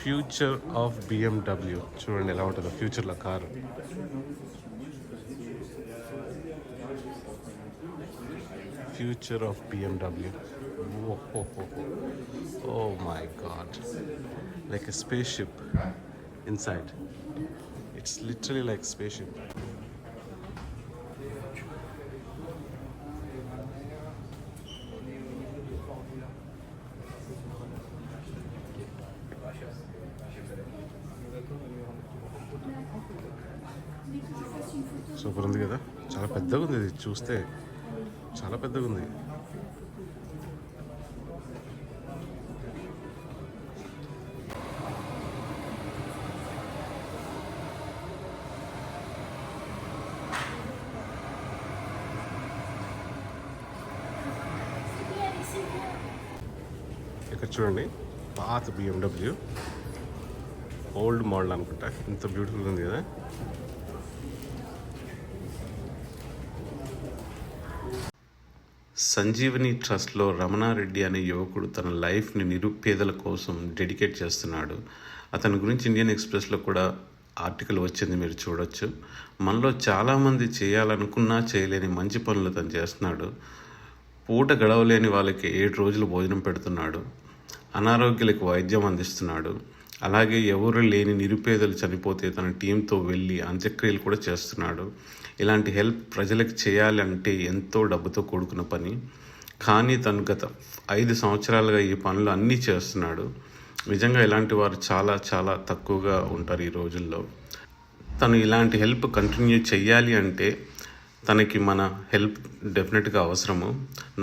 Future of BMW. చూడండి ఎలా ఉంటుందో ఫ్యూచర్లో car. Future of BMW. Oh my god. Like a spaceship inside. It's literally like spaceship. Super ఉంది కదా, చాలా పెద్దగా ఉంది. ఇది చూస్తే చాలా పెద్దగా ఉంది. ఇక్కడ చూడండి పాత BMW, ఓల్డ్ మోడల్ అనుకుంటా. ఇంత బ్యూటిఫుల్ ఉంది కదా. సంజీవని ట్రస్ట్లో రమణారెడ్డి అనే యువకుడు తన లైఫ్ని నిరుపేదల కోసం డెడికేట్ చేస్తున్నాడు. అతని గురించి ఇండియన్ ఎక్స్ప్రెస్లో కూడా ఆర్టికల్ వచ్చింది, మీరు చూడొచ్చు. మనలో చాలామంది చేయాలనుకున్నా చేయలేని మంచి పనులు తను చేస్తున్నాడు. పూట గడవలేని వాళ్ళకి 7 రోజులు భోజనం పెడుతున్నాడు. అనారోగ్యాలకు వైద్యం అందిస్తున్నాడు. అలాగే ఎవరు లేని నిరుపేదలు చనిపోతే తన టీంతో వెళ్ళి అంత్యక్రియలు కూడా చేస్తున్నాడు. ఇలాంటి హెల్ప్ ప్రజలకు చేయాలంటే ఎంతో డబ్బుతో కూడుకున్న పని. కానీ తను గత 5 సంవత్సరాలుగా ఈ పనులు అన్నీ చేస్తున్నాడు. నిజంగా ఇలాంటి వారు చాలా చాలా తక్కువగా ఉంటారు ఈ రోజుల్లో. తను ఇలాంటి హెల్ప్ కంటిన్యూ చెయ్యాలి అంటే తనకి మన హెల్ప్ డెఫినెట్గా అవసరము.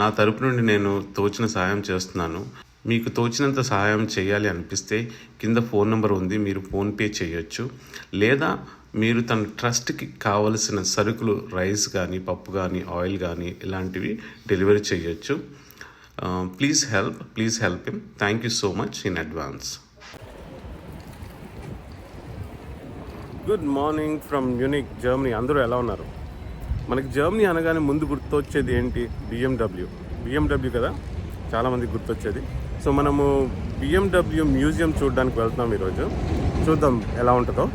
నా తరపు నుండి నేను తోచిన సహాయం చేస్తున్నాను. మీకు తోచినంత సహాయం చేయాలి అనిపిస్తే కింద ఫోన్ నెంబర్ ఉంది, మీరు ఫోన్పే చేయొచ్చు. లేదా మీరు తన ట్రస్ట్కి కావలసిన సరుకులు, రైస్ కానీ, పప్పు కానీ, ఆయిల్ కానీ ఇలాంటివి డెలివరీ చేయొచ్చు. Please help him. Thank you so much in advance. Good morning from Munich, Germany. అందరూ ఎలా ఉన్నారు? మనకి జర్మనీ అనగానే ముందు గుర్తొచ్చేది ఏంటి? బిఎండబ్ల్యూ కదా చాలామందికి గుర్తొచ్చేది. సో మనము BMW మ్యూజియం చూడడానికి వెళ్తున్నాం ఈరోజు. చూద్దాం ఎలా ఉంటుందో.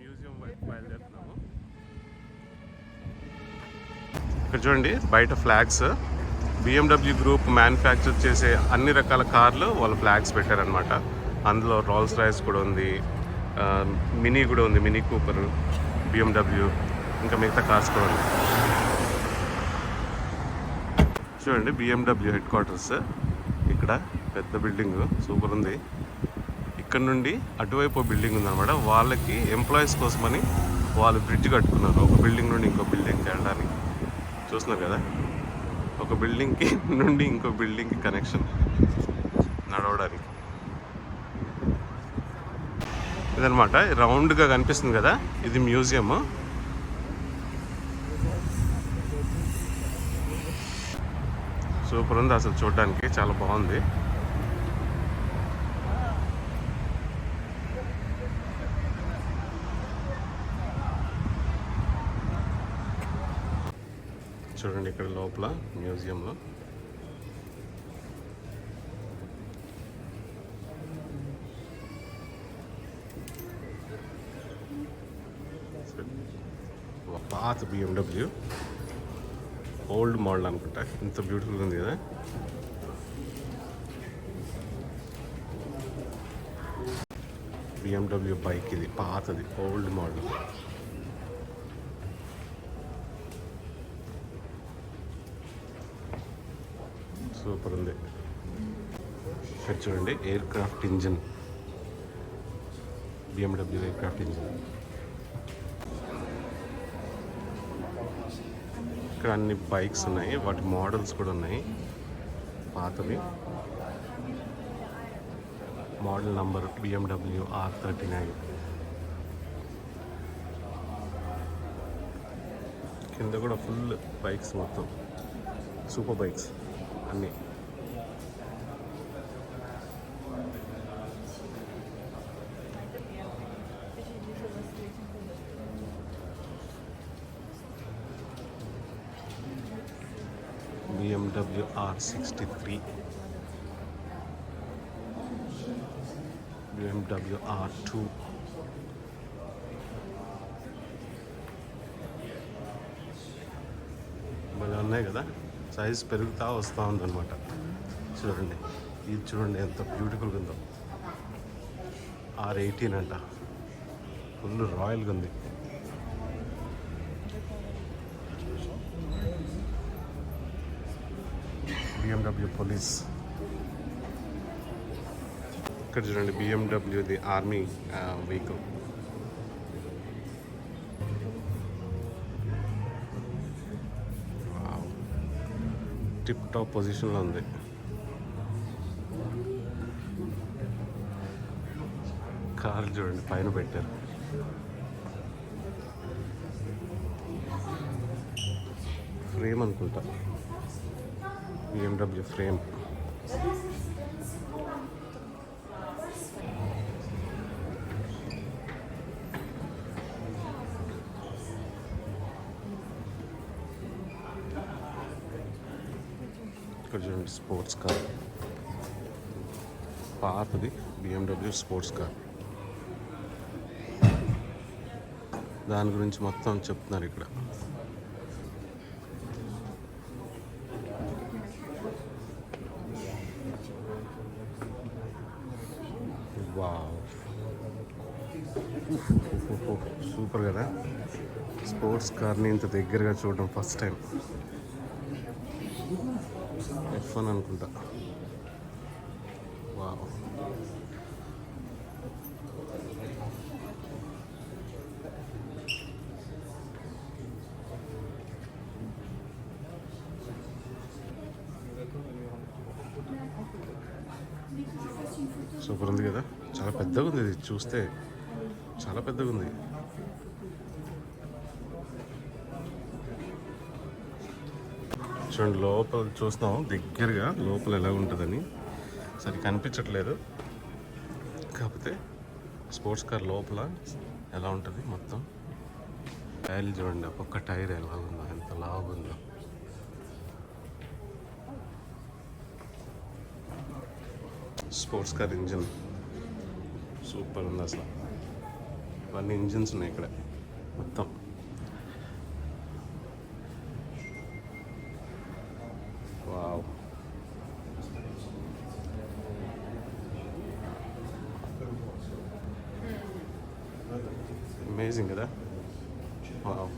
మ్యూజియం వైపు బయలుదేరుతున్నాము. ఇక్కడ చూడండి బయట ఫ్లాగ్స్. BMW గ్రూప్ మ్యానుఫ్యాక్చర్ చేసే అన్ని రకాల కార్లు వాళ్ళ ఫ్లాగ్స్ పెట్టారనమాట. అందులో రోల్స్ రాయ్స్ కూడా ఉంది, మినీ కూడా ఉంది, మినీ కూపర్, BMW, ఇంకా మిగతా కార్స్ కూడా ఉంది. చూడండి BMW హెడ్ క్వార్టర్స్. ఇక్కడ పెద్ద బిల్డింగ్ సూపర్ ఉంది. ఇక్కడ నుండి అటువైపు బిల్డింగ్ ఉందన్నమాట. వాళ్ళకి ఎంప్లాయీస్ కోసమని వాళ్ళు బ్రిడ్జ్ కట్టుకున్నారు, ఒక బిల్డింగ్ నుండి ఇంకో బిల్డింగ్కి వెళ్ళడానికి. చూస్తున్నారు కదా, ఒక బిల్డింగ్కి నుండి ఇంకో బిల్డింగ్కి కనెక్షన్ నడవడానికి. ఇదనమాట రౌండ్గా కనిపిస్తుంది కదా, ఇది మ్యూజియం. సూపర్ ఉంది అసలు, చూడడానికి చాలా బాగుంది. చూడండి ఇక్కడ లోపల మ్యూజియంలో పాత BMW, ఓల్డ్ మోడల్ అనుకుంటా. ఇంత బ్యూటిఫుల్ ఉంది కదా. BMW బైక్ ఇది, పాతది, ఓల్డ్ మోడల్. సూపర్ ఉంది. ఇక్కడ చూడండి aircraft engine, BMW air craft engine. ఇక్కడ అన్ని బైక్స్ ఉన్నాయి, వాటి మోడల్స్ కూడా ఉన్నాయి పాతవి. Model number BMW R39. కింద కూడా ఫుల్ బైక్స్, మొత్తం సూపర్ బైక్స్ అన్నీ. BMW R63, BMW R2. భలే ఉన్నాయి కదా, సైజ్ పెరుగుతూ వస్తూ ఉందన్నమాట. చూడండి, ఇది చూడండి ఎంత బ్యూటిఫుల్గా ఉందో. R18 అంట, ఫుల్ రాయల్గా ఉంది. BMW police. ఇక్కడ చూడండి, BMWది ఆర్మీ వెహికల్. టిప్ టాప్ పొజిషన్లో ఉంది. కార్ చూడండి పైన పెట్టారు. ఫ్రేమ్ అనుకుంటా, BMW ఫ్రేమ్. ఇక్కడ చూడండి స్పోర్ట్స్ కార్, పాతది BMW స్పోర్ట్స్ కార్. దాని గురించి మొత్తం చెప్తున్నారు ఇక్కడ. వావ్, సూపర్ కదా. స్పోర్ట్స్ కార్ని ఇంత దగ్గరగా చూడడం ఫస్ట్ టైం. F1 అనుకుంటా. వావ్, సూపర్ ఉంది కదా. చాలా పెద్దగా ఉంది, ఇది చూస్తే చాలా పెద్దగా ఉంది. చూడండి, లోపల చూస్తున్నాం దగ్గరగా, లోపల ఎలా ఉంటుందని. సరి కనిపించట్లేదు, కాకపోతే స్పోర్ట్స్ కార్ లోపల ఎలా ఉంటుంది మొత్తం. టైర్లు చూడండి, ఒక్కొక్క టైర్ ఎలా ఉందో, ఎంత లావుందో. స్పోర్ట్స్ కార్ ఇంజిన్ సూపర్ ఉంది అసలు. ఇవన్నీ ఇంజిన్స్ ఉన్నాయి ఇక్కడ మొత్తం. వావ్, అమేజింగ్ కదా. వావ్,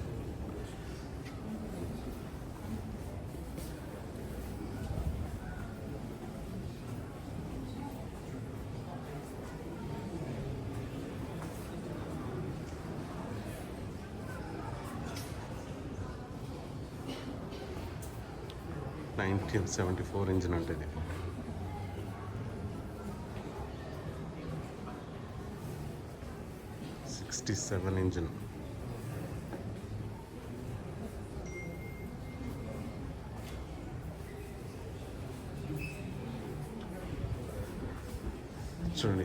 (1974) ఇంజిన్ అంటే ఇది. '67 ఇంజిన్. చూడండి,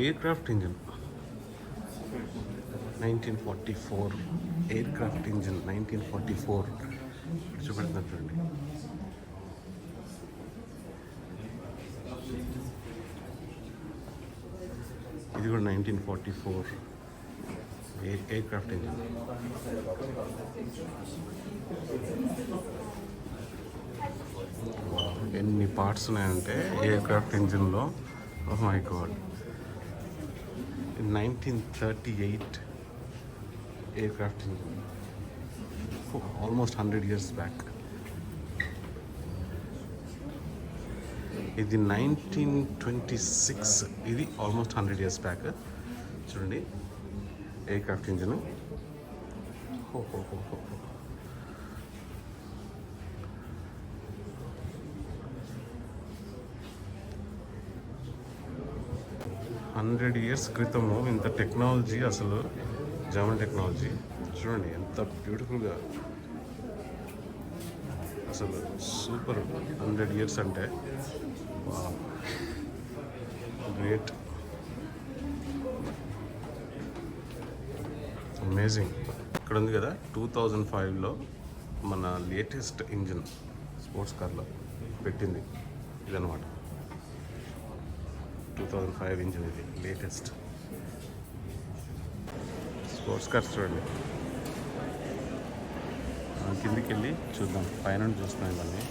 aircraft engine 1944. Aircraft engine 1944 చూపెడుతున్నారు చూడండి. ఇది కూడా 1944 ఎయిర్ క్రాఫ్ట్ ఇంజిన్. ఎన్ని పార్ట్స్ ఉన్నాయంటే ఎయిర్ క్రాఫ్ట్ ఇంజిన్లో. Oh my god. 1938 aircraft engine, almost 100 years back. ఇది 1926, ఇది ఆల్మోస్ట్ 100 years బ్యాక్. చూడండి, ఎయిర్ క్రాఫ్ట్ ఇంజిన్. హో 100 years క్రితము ఇంత టెక్నాలజీ, అసలు జర్మన్ టెక్నాలజీ. చూడండి ఎంత బ్యూటిఫుల్గా, అసలు సూపర్. 100 years అంటే గ్రేట్, అమేజింగ్. ఇక్కడ ఉంది కదా 2005లో మన లేటెస్ట్ ఇంజిన్ స్పోర్ట్స్ కార్లో పెట్టింది ఇదనమాట. 2005 ఇంజిన్ ఇది లేటెస్ట్ స్పోర్ట్స్ కార్స్. చూడండి కిందికి వెళ్ళి చూద్దాం, పైన చూస్తున్నాం ఇవన్నీ.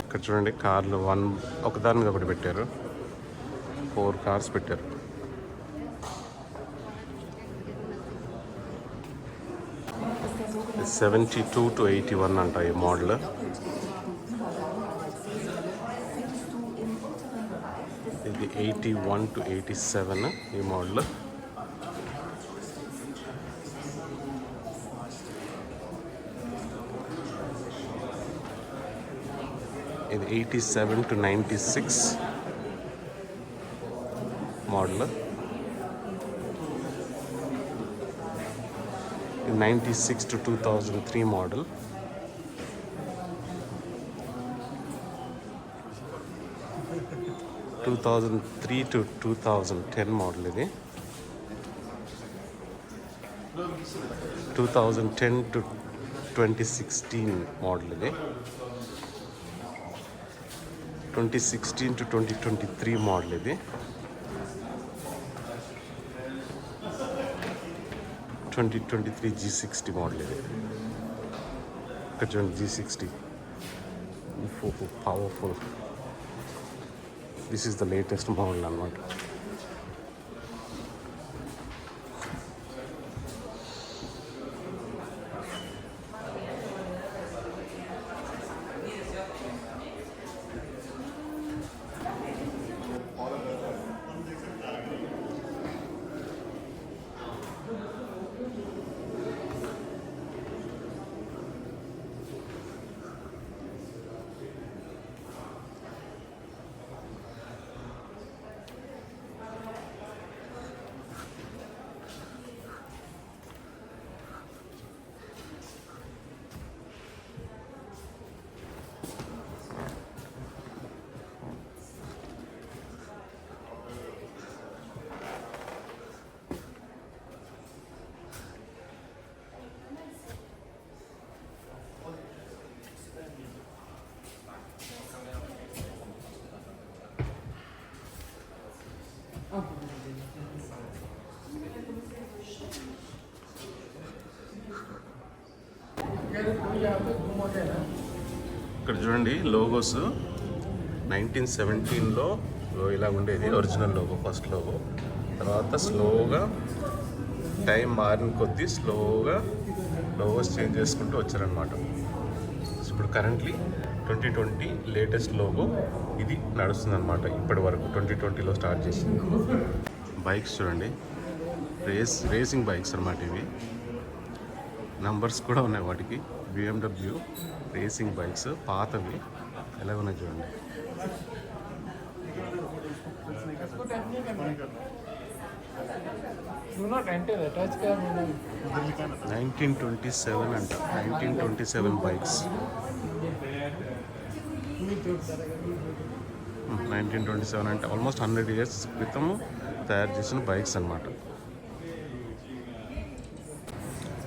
ఇక్కడ చూడండి కార్లు ఒకదాని మీద ఒకటి పెట్టారు. 4 కార్స్ పెట్టారు. ఇది 72 to 81 అంట ఈ మోడల్. ఇది 81 to 87 ఈ మోడల్. ఇది 87 to 96 మోడల్. ఇది 96 to 2003 model. Two 2003 to 2010 model. ఇది 2010 to 2016 మోడల్. ఇది 2016 to 2023 మోడల్. ఇది 2023 G60 మోడల్. ఇది ఇక్కడ చూడండి G60 powerful. This is the latest model అన్నమాట. ఇక్కడ చూడండి లోగోస్ 1917లో ఇలా ఉండేది ఒరిజినల్ లోగో, ఫస్ట్ లోగో. తర్వాత స్లోగా టైం మారిన కొద్దీ స్లోగా లోగోస్ చేంజ్ చేసుకుంటూ వచ్చారనమాట. ఇప్పుడు కరెంట్లీ 2020 లేటెస్ట్ లోగో ఇది నడుస్తుంది అనమాట. ఇప్పటి వరకు 2020లో స్టార్ట్ చేసింది. బైక్స్ చూడండి, రేసింగ్ బైక్స్ అనమాట ఇవి. నంబర్స్ కూడా ఉన్నాయి వాటికి. BMW రేసింగ్ బైక్స్ పాతవి ఎలా ఉన్నాయి చూడండి. నైన్టీన్ 27 అంట. 1927 బైక్స్. 1927 అంటే ఆల్మోస్ట్ 100 years క్రితం తయారు చేసిన బైక్స్ అన్నమాట.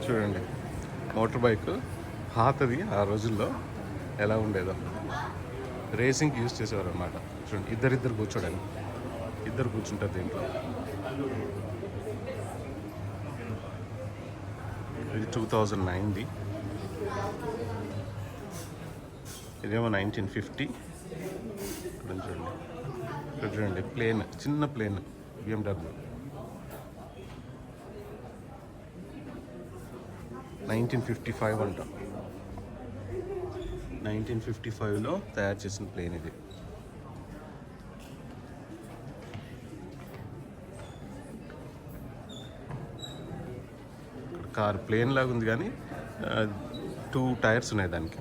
చూడండి మోటార్ బైక్ పాతది, ఆ రోజుల్లో ఎలా ఉండేదో. రేసింగ్కి యూజ్ చేసేవారు అనమాట. చూడండి ఇద్దరు కూర్చోడానికి, ఇద్దరు కూర్చుంటారు దీంట్లో. ఇది 2009ది. ఇదేమో 1950. చూడండి ఇక్కడ చూడండి ప్లేన్, చిన్న ప్లేన్ BMW. 1955 అంట. 1955లో తయారు చేసిన ప్లేన్ ఇది. కార్ ప్లేన్ లాగా ఉంది కానీ 2 టైర్స్ ఉన్నాయి దానికి.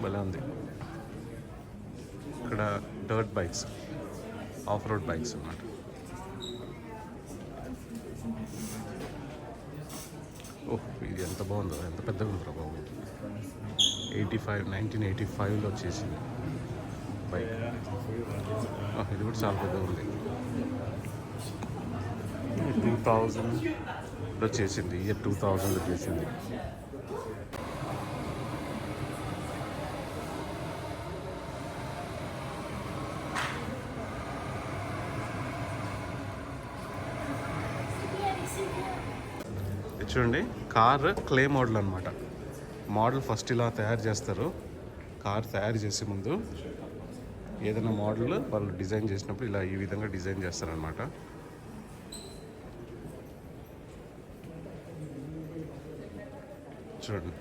భలే ఉంది. ఇక్కడ dirt bikes, of road bikes అన్నమాట. ఓహ్ ఇది ఎంత బాగుందో, ఎంత పెద్దగా ఉందో బాబు. 1985లో వచ్చేసింది బైక్. ఇది కూడా చాలా పెద్దగా ఉంది. 2000లో చేసింది, ఇయర్ 2000లో చేసింది. చూడండి, కార్ క్లే మోడల్ అనమాట. మోడల్ ఫస్ట్ ఇలా తయారు చేస్తారు. కార్ తయారు చేసే ముందు ఏదైనా మోడల్ వాళ్ళు డిజైన్ చేసినప్పుడు ఇలా ఈ విధంగా డిజైన్ చేస్తారనమాట. చూడండి,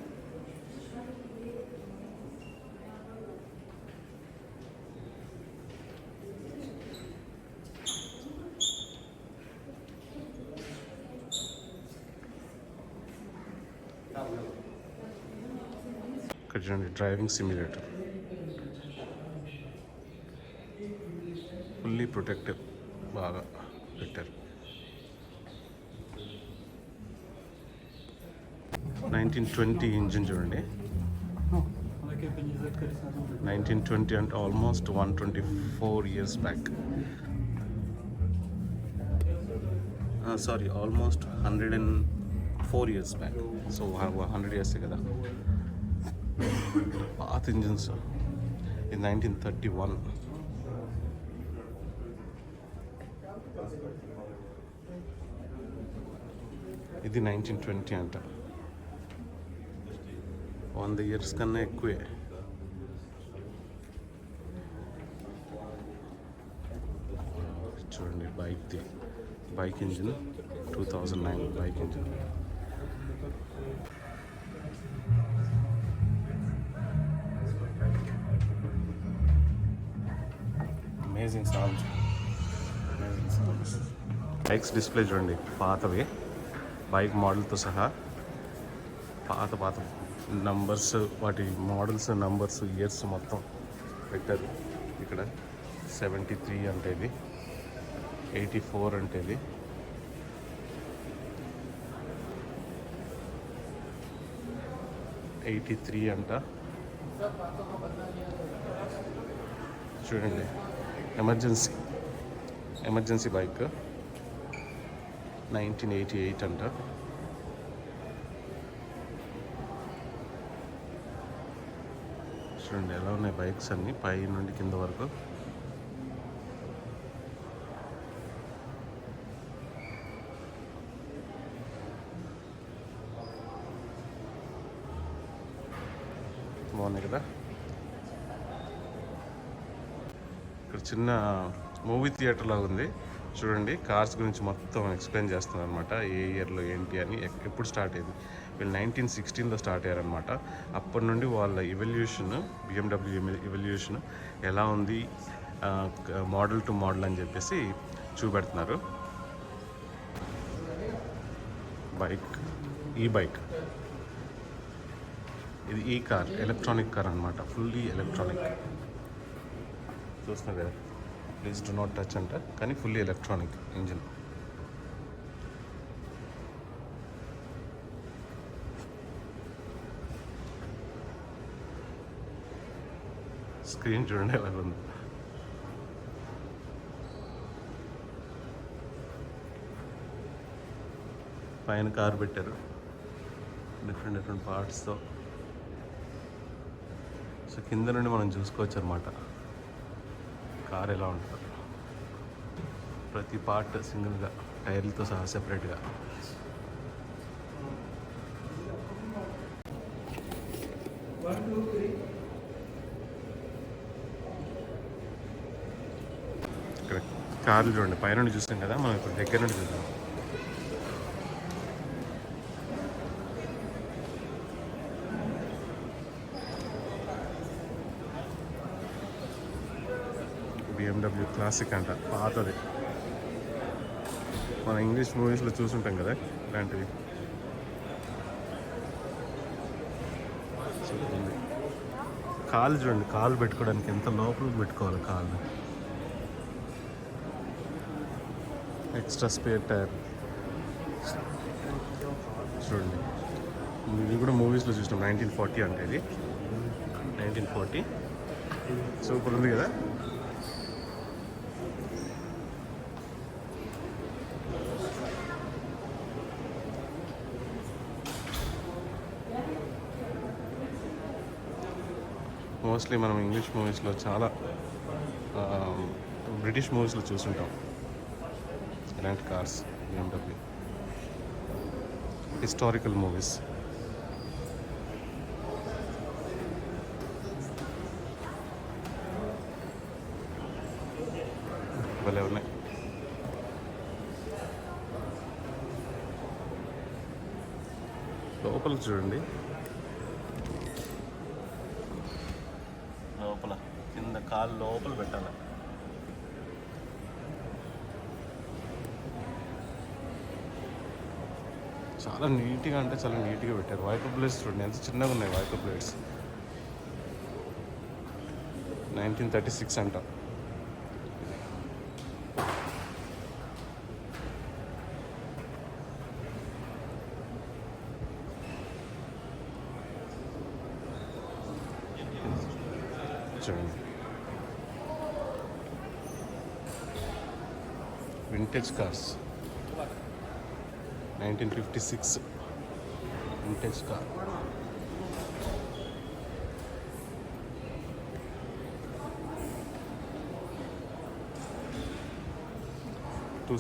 ఇక్కడ చూడండి, డ్రైవింగ్ సిమ్యులేటర్ ఫుల్లీ ప్రొటెక్టివ్ బాగా పెట్టారు. 1920 ఇంజిన్ చూడండి. 1920 అంటే almost 124 years back. Sorry, almost 104 years back. So 100 ఇయర్సే కదా. పాత ఇంజిన్స్. ఇది 1931. ఇది 1920 అంట. 100 ఇయర్స్ కన్నా ఎక్కువే. చూడండి, bike engine 2009 bike engine. Amazing sound. Bikes display చూడండి, పాతవి బైక్ మోడల్తో సహా పాత నంబర్స్, వాటి మోడల్స్, నంబర్స్, ఇయర్స్ మొత్తం పెట్టారు. ఇక్కడ 73 అంటే ఇది, 84 అంటే ఇది, 83 అంట. చూడండి, ఎమర్జెన్సీ బైక్ 1988 అంట. చూడండి ఎలా ఉన్నాయి బైక్స్ అన్నీ పై నుండి కింద వరకు. బాగున్నాయి కదా. ఇక్కడ చిన్న మూవీ థియేటర్ లాగా ఉంది. చూడండి, కార్స్ గురించి మొత్తం ఎక్స్ప్లెయిన్ చేస్తున్నారు అనమాట. ఏ ఇయర్లో ఏంటి అని, ఎప్పుడు స్టార్ట్ అయింది. వీళ్ళు 1916లో స్టార్ట్ అయ్యారనమాట. అప్పటి నుండి వాళ్ళ ఎవల్యూషన్, BMW ఎవల్యూషన్ ఎలా ఉంది, మోడల్ టు మోడల్ అని చెప్పేసి చూపెడుతున్నారు. ఈ బైక్ ఇది ఈ కార్ ఎలక్ట్రానిక్ కార్ అనమాట. Fully electronic. చూస్తున్నారు కదా, ప్లీజ్ డు నాట్ టచ్ అంట, కానీ ఫుల్లీ ఎలక్ట్రానిక్ ఇంజిన్. స్క్రీన్ చూడండి ఎలా ఉంది. పైన కారు పెట్టారు డిఫరెంట్ పార్ట్స్తో. సో కింద నుండి మనం చూసుకోవచ్చు అనమాట కార్ ఎలా ఉంటుంది. ప్రతి పార్ట్ సింగిల్గా, టైర్లతో సహా సెపరేట్గా. ఇక్కడ కార్లు చూడండి, పైనుండి చూస్తాం కదా, మనం ఇప్పుడు దగ్గర నుండి చూద్దాం. BMW క్లాసిక్ అంట, పాతది. మన ఇంగ్లీష్ మూవీస్లో చూసుంటాం కదా ఇలాంటివి. కాలు చూడండి, కాలు పెట్టుకోవడానికి ఎంత లోపలికి పెట్టుకోవాలి కాళ్ళు. ఎక్స్ట్రా స్పేర్ టైర్ చూడండి. ఇది కూడా మూవీస్లో చూసినాం. 1940 అంటే ఇది 1940. సూపర్ ఉంది కదా. మోస్ట్లీ మనం ఇంగ్లీష్ మూవీస్లో చాలా బ్రిటిష్ మూవీస్లో చూసుంటాం ఇలాంటి కార్స్. BMW historical movies. భలే ఉన్నాయి. లోపల చూడండి, లోపల కింద కాలు లోపల పెట్టాలి. చాలా నీట్గా అంటే చాలా నీట్గా పెట్టారు. వైపర్ ప్లేట్స్ చూడండి ఎంత చిన్నగా ఉన్నాయి. వైపర్ ప్లేట్స్ 1936 అంట. చూడండి vintage cars 1956 vintage car. Two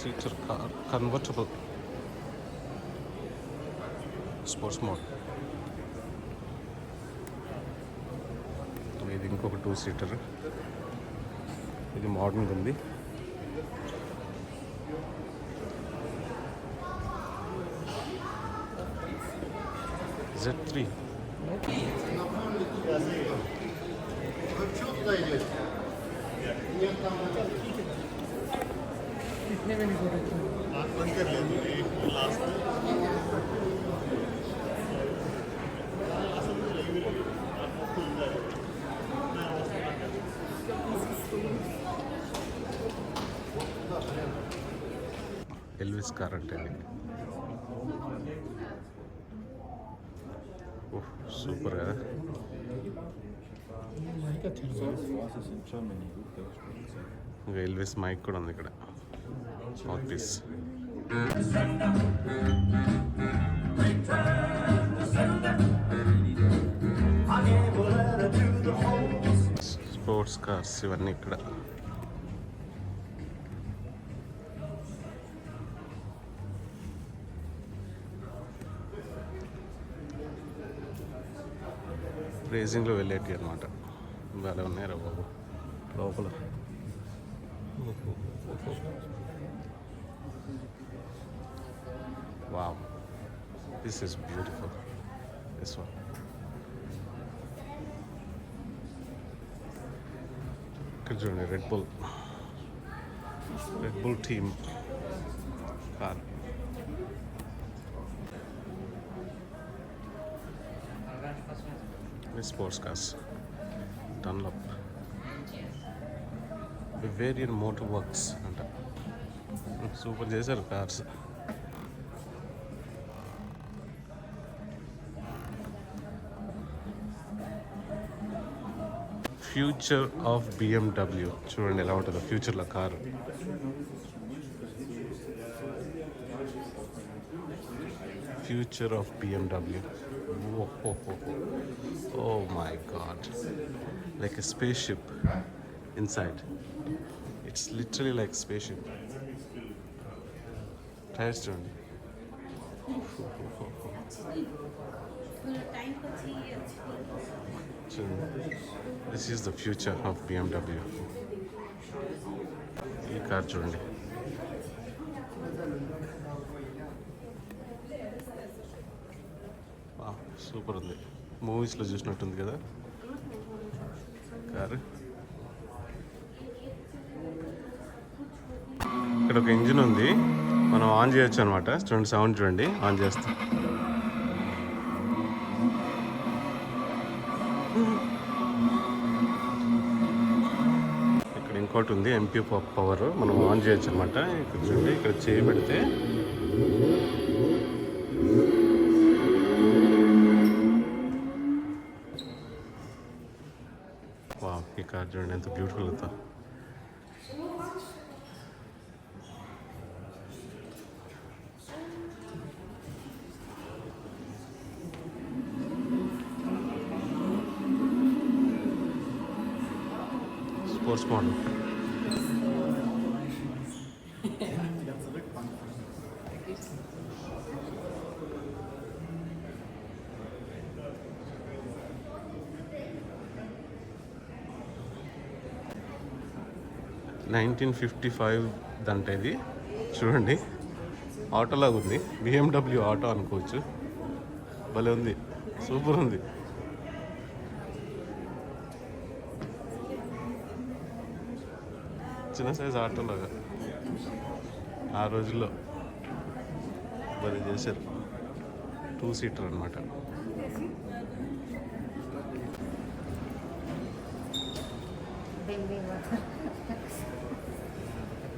seater car, convertible sports mode. ఇది ఇంకొక 2 సీటర్. ఇది మోడర్న్గా ఉంది. Z3 ఎల్విస్ కార్ అంటే సూపర్ కదా. ఇంకా ఎల్విస్ మైక్ కూడా ఉంది ఇక్కడ. ఆఫీస్ స్పోర్ట్స్ కార్స్ ఇవన్నీ ఇక్కడ. రేసింగ్లో వెళ్ళేటి అనమాట. బాగా ఉన్నాయరా బాబు లోపల. Wow, this is beautiful. This one. ఇక్కడ చూడండి red bull team car. Sports cars Dunlop Bavarian motor works అంట. సూపర్ చేశారు కార్స్. Future of BMW. చూడండి ఎలా ఉంటుందో ఫ్యూచర్లో car. Future of BMW. Oh my god, like a spaceship inside. It's literally like spaceship. Tires చూడండి. This is the future of BMW. ఈ car చూడండి. Super ఉంది. మూవీస్లో చూసినట్టుంది కదా కారు. ఇక్కడ ఒక ఇంజిన్ ఉంది, మనం ఆన్ చేయొచ్చు అనమాట. చూడండి సౌండ్ చూడండి, ఆన్ చేస్తాం. ఇక్కడ ఇంకోటి ఉంది MP పవర్, మనం ఆన్ చేయొచ్చు అనమాట. ఇక్కడ చూడండి, ఇక్కడ చేయబెడితే ఈ కార్ చూడండి ఎంత బ్యూటిఫుల్ అవుతా. Sports model. (1955) దంటే ఇది చూడండి, ఆటోలాగా ఉంది. BMW ఆటో అనుకోవచ్చు. భలే ఉంది, సూపర్ ఉంది. చిన్న సైజ్ ఆటోలాగా ఆ రోజుల్లో భలే చేశారు. 2 సీటర్ అనమాట.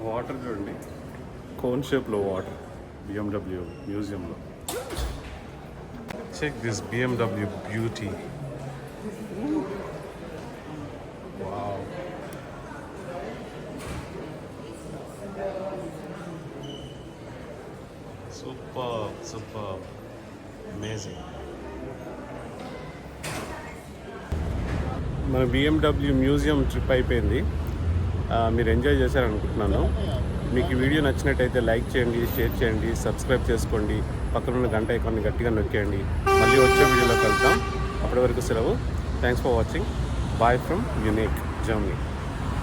వాటర్ చూడండి, కోన్ షేప్లో వాటర్. BMW మ్యూజియంలో. Check this BMW beauty. Wow, super amazing. మన BMW మ్యూజియం ట్రిప్ అయిపోయింది. మీరు ఎంజాయ్ చేశారనుకుంటున్నాను. మీకు ఈ వీడియో నచ్చినట్టయితే లైక్ చేయండి, షేర్ చేయండి, సబ్స్క్రైబ్ చేసుకోండి, పక్కన ఉన్న గంట ఐకాన్ని గట్టిగా నొక్కేయండి. మళ్ళీ వచ్చే వీడియోలో కలుద్దాం. అప్పటి వరకు సెలవు. Thanks for watching. Bye from Unique Germany.